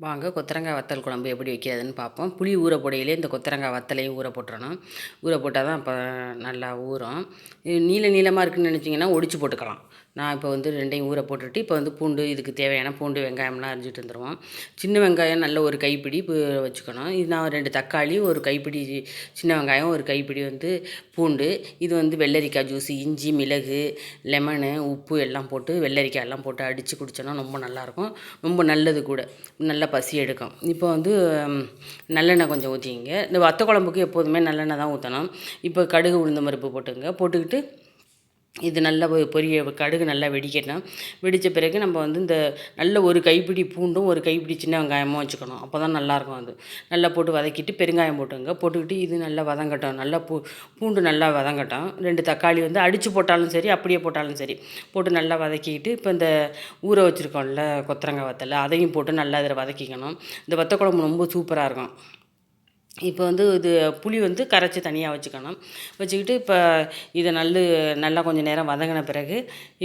வாங்க கொத்தரங்காய் வத்தல் குழம்பு எப்படி வைக்கிறதுன்னு பார்ப்போம். புளி ஊற போடையிலே இந்த கொத்தரங்காய் வத்தலையும் ஊற போட்டுறணும். ஊற போட்டால் தான் இப்போ நல்லா ஊறும். இது நீளமாக இருக்குதுன்னு நினச்சிங்கன்னா ஒடிச்சு போட்டுக்கலாம். நான் இப்போ வந்து ரெண்டையும் ஊற போட்டுட்டு இப்போ வந்து பூண்டு, இதுக்கு தேவையான பூண்டு வெங்காயம்லாம் அரிஞ்சிட்டு வந்துடுவோம். சின்ன வெங்காயம் நல்ல ஒரு கைப்பிடி வச்சுக்கணும். இது நான் 2 தக்காளி, ஒரு கைப்பிடி சின்ன வெங்காயம், ஒரு கைப்பிடி வந்து பூண்டு, இது வந்து வெள்ளரிக்காய் ஜூஸு, இஞ்சி, மிளகு, லெமனு, உப்பு எல்லாம் போட்டு வெள்ளரிக்காய் எல்லாம் போட்டு அடித்து குடித்தோன்னா ரொம்ப நல்லாயிருக்கும். ரொம்ப நல்லது கூட, நல்லா பசி எடுக்கும். இப்போ வந்து நல்லெண்ணெய் கொஞ்சம் ஊற்றிக்கிங்க. இந்த வத்த குழம்புக்கு எப்போதுமே நல்லெண்ணெய் தான் ஊற்றணும். இப்போ கடுகு உளுந்தம் பருப்பு போட்டுக்கிட்டு இது நல்லா கடுகு நல்லா வெடிக்கணும். வெடித்த பிறகு நம்ம வந்து இந்த நல்ல ஒரு கைப்பிடி பூண்டும் ஒரு கைப்பிடி சின்ன வெங்காயமும் வச்சுக்கணும். அப்போ தான் நல்லாயிருக்கும். அது நல்லா போட்டு வதக்கிட்டு பெருங்காயம் போட்டுக்கிட்டு இது நல்லா வதங்கட்டும். நல்லா பூண்டு நல்லா வதங்கட்டும். 2 தக்காளி வந்து அடித்து போட்டாலும் சரி, அப்படியே போட்டாலும் சரி, போட்டு நல்லா வதக்கிக்கிட்டு இப்போ இந்த ஊற வச்சுருக்கோம்ல கொத்தரங்காய் வத்தலை, அதையும் போட்டு நல்லா இதில் வதக்கிக்கணும். இந்த வத்த குழம்பு ரொம்ப சூப்பராக இருக்கும். இப்போ வந்து இது புளி வந்து கரைச்சி தனியாக வச்சுக்கிட்டு இப்போ இதை நல்லா கொஞ்சம் நேரம் வதங்கின பிறகு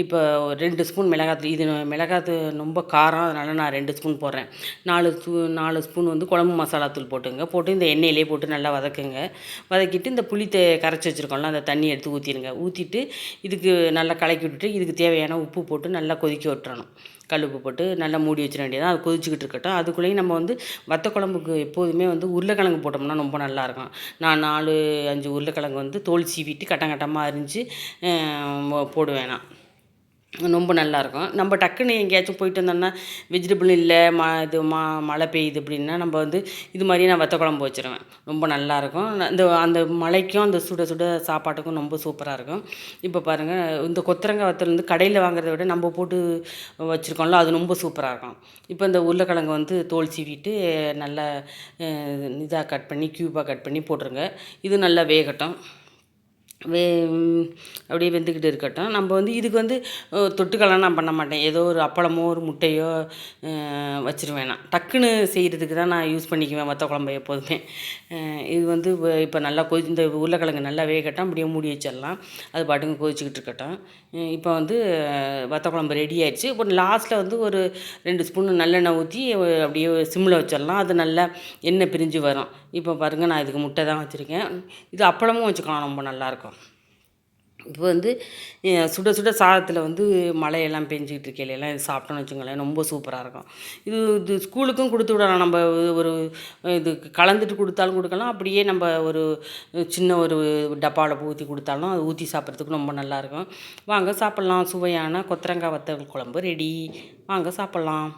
இப்போ 2 ஸ்பூன் மிளகாத்தூள். இது மிளகாத்தூள் ரொம்ப காரம், அதனால் நான் 2 ஸ்பூன் போடுறேன். 4 ஸ்பூன் வந்து குழம்பு மசாலாத்தூள் போட்டு இந்த எண்ணெயிலே போட்டு நல்லா வதக்கிட்டு இந்த புளி கரைச்சி வச்சுருக்கோம்ல அந்த தண்ணி எடுத்து ஊற்றிட்டு இதுக்கு நல்லா கலக்கி விட்டுட்டு இதுக்கு தேவையான உப்பு போட்டு நல்லா கொதிக்க விட்டுறணும். கல் உப்பு போட்டு நல்லா மூடி வச்சிட வேண்டியதான். அது கொதிச்சுக்கிட்டு இருக்கட்டும். அதுக்குள்ளேயும் நம்ம வந்து வத்த குழம்புக்கு எப்போதுமே வந்து உருளைக்கிழங்கு போட்டோம்னா ரொம்ப நல்லாயிருக்கும். நான் 4, 5 உருளைக்கிழங்கு வந்து தோல் சீவிட்டு கட்டமாக அரிஞ்சு போடுவேன் நான். ரொம்ப நல்லாயிருக்கும். நம்ம டக்குன்னு எங்கேயாச்சும் போயிட்டு வந்தோம்னா வெஜிடபிள் இல்லை, மழை பெய்யுது அப்படின்னா நம்ம வந்து இது மாதிரியே நான் வத்த குழம்பு வச்சுருவேன். ரொம்ப நல்லாயிருக்கும். அந்த மழைக்கும் அந்த சுட சுட சாப்பாட்டுக்கும் ரொம்ப சூப்பராக இருக்கும். இப்போ பாருங்கள், இந்த கொத்தரங்காய் வத்தல் வந்து கடையில் வாங்குறத விட நம்ம போட்டு வச்சுருக்கோம்ல, அது ரொம்ப சூப்பராக இருக்கும். இப்போ இந்த உருளைக்கிழங்கு வந்து தோல் சீவிட்டு நல்லா க்யூபாக கட் பண்ணி போட்டுருங்க. இது நல்லா வேகட்டும். அப்படியே வெந்துக்கிட்டு இருக்கட்டும். நம்ம வந்து இதுக்கு வந்து தொட்டுக்கலாம் நான் பண்ண மாட்டேன். ஏதோ ஒரு அப்பளமோ ஒரு முட்டையோ வச்சுருவேன். நான் டக்குன்னு செய்கிறதுக்கு தான் நான் யூஸ் பண்ணிக்குவேன் வத்த குழம்பு எப்போதுமே. இது வந்து இப்போ நல்லா இந்த உருளைக்கிழங்கு நல்லா வேகட்டும். அப்படியே மூடி வச்சிடலாம். அது பாட்டுக்கு கொதிச்சுக்கிட்டு இருக்கட்டும். இப்போ வந்து வத்த குழம்பு ரெடி ஆயிடுச்சு. இப்போ லாஸ்ட்டில் வந்து ஒரு 2 ஸ்பூன் நல்லெண்ணெய் ஊற்றி அப்படியே சிம்மில் வச்சிடலாம். அது நல்லா எண்ணெய் பிரிஞ்சு வரும். இப்போ பாருங்கள், நான் இதுக்கு முட்டை தான் வச்சுருக்கேன். இது அப்பளமும் வச்சுக்கலாம், ரொம்ப நல்லாயிருக்கும். இப்போ வந்து சுட சுட சாதத்தில் வந்து மழையெல்லாம் பெஞ்சிக்கிட்டு இருக்கையிலலாம் இது சாப்பிட்டோன்னு வச்சுங்களேன், ரொம்ப சூப்பராக இருக்கும். இது ஸ்கூலுக்கும் கொடுத்து விடலாம். நம்ம ஒரு இது கலந்துட்டு கொடுத்தாலும் கொடுக்கலாம். அப்படியே நம்ம ஒரு சின்ன ஒரு டப்பாவில் ஊற்றி கொடுத்தாலும் அது ஊற்றி சாப்பிட்றதுக்கு ரொம்ப நல்லாயிருக்கும். வாங்க சாப்பிட்லாம். சுவையான கொத்தரங்காய் வத்தல் குழம்பு ரெடி. வாங்க சாப்பிட்லாம்.